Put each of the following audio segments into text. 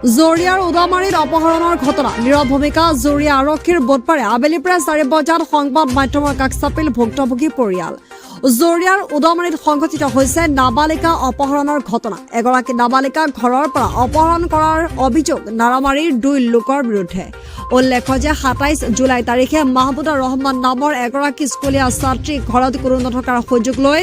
জৰিয়াৰ উদামাৰীত অপহৰণৰ ঘটনা নীৰৱ ভূমিকা জৰিয়া আৰক্ষীৰ বুধবাৰে আবেলি প্ৰায় 4 বজাত সংবাদ মাধ্যমৰ কাষ চাপিল ভুক্তভোগী পৰিয়াল। জৰিয়াৰ উদামাৰীত সংঘটিত হৈছে নাবালিকা অপহৰণৰ ঘটনা। এগৰাকী নাবালিকাক ঘৰৰ পৰা অপহৰণ কৰাৰ অভিযোগ নাৰামাৰীৰ 2 লোকৰ বিৰুদ্ধে। উল্লেখ্য যে 27 জুলাই তাৰিখে মাহবুবা ৰহমান নামৰ এগৰাকী স্কুলীয়া ছাত্ৰীক ঘৰত কোনো নথকাৰ সুযোগ লৈ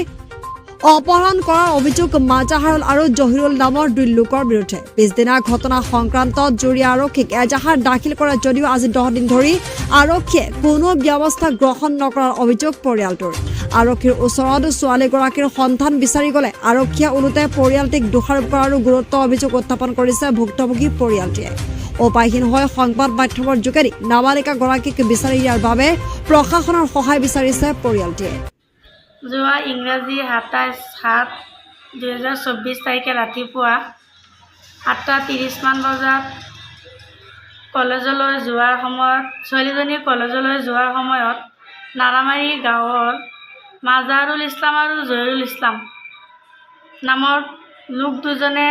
অপহৰণ কৰাৰ অভিযোগ মাজাহাৰুল আৰু জহিৰুল নামৰ 2 লোকৰ বিৰুদ্ধে। পিছদিনা ঘটনা সংক্ৰান্তত জৰিয়া আৰক্ষীক এজাহাৰ দাখিল কৰা যদিও আজি 10 দিন ধৰি আৰক্ষীয়ে কোনো ব্যৱস্থা গ্ৰহণ নকৰাৰ অভিযোগ পৰিয়ালটোৰ। আৰক্ষীৰ ওচৰত ছোৱালীগৰাকীৰ সন্ধান বিচাৰি গ'লে আৰক্ষীয়ে ওলোটাই পৰিয়ালটিক দোষাৰোপ কৰাৰো গুৰুত্ব অভিযোগ উত্থাপন কৰিছে ভুক্তভোগী পৰিয়ালটিয়ে। উপায়হীন হৈ সংবাদ মাধ্যমৰ যোগেদি নাবালিকাগৰাকীক বিচাৰি দিয়াৰ বাবে প্ৰশাসনৰ সহায় বিচাৰিছে পৰিয়ালটিয়ে। যোৱা ইংৰাজী 27/7/2024 তাৰিখে ৰাতিপুৱা 8:30 মান বজাত কলেজলৈ যোৱাৰ সময়ত ছোৱালীজনী কলেজলৈ যোৱাৰ সময়ত নাৰামাৰী গাঁৱৰ মাজাহাৰুল ইছলাম আৰু জহিৰুল ইছলাম নামৰ লোক দুজনে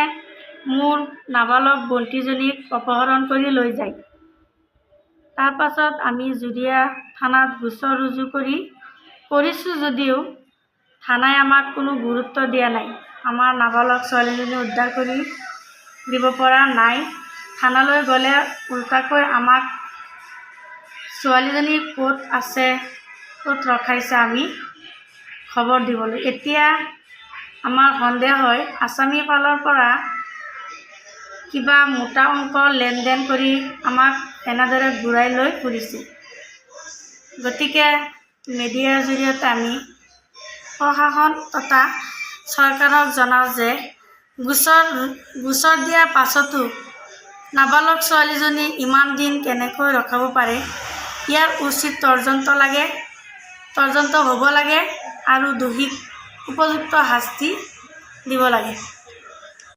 মোৰ নাবালক ভণ্টিজনীক অপহৰণ কৰি লৈ যায়। তাৰ পাছত আমি জুৰিয়া থানাত গোচৰ ৰুজু কৰিছোঁ যদিও থানাই আমাক কোনো গুৰুত্ব দিয়া নাই। আমাৰ নাবালক ছোৱালীজনী উদ্ধাৰ কৰি দিব পৰা নাই। থানালৈ গ'লে উল্টাকৈ আমাক ছোৱালীজনী ক'ত আছে ক'ত ৰখাইছে আমি খবৰ দিবলৈ। এতিয়া আমাৰ সন্দেহ হয় আসামী ফালৰ পৰা কিবা মোটা অংক লেনদেন কৰি আমাক এনেদৰে ঘূৰাই লৈ ফুৰিছে। গতিকে মিডিয়াৰ জৰিয়তে আমি প্ৰশাসন তথা চৰকাৰক জনাওঁ যে গোচৰ দিয়াৰ পাছতো নাবালক ছোৱালীজনী ইমান দিন কেনেকৈ ৰখাব পাৰে, ইয়াৰ উচিত তদন্ত হ'ব লাগে আৰু দোষীক উপযুক্ত শাস্তি দিব লাগে।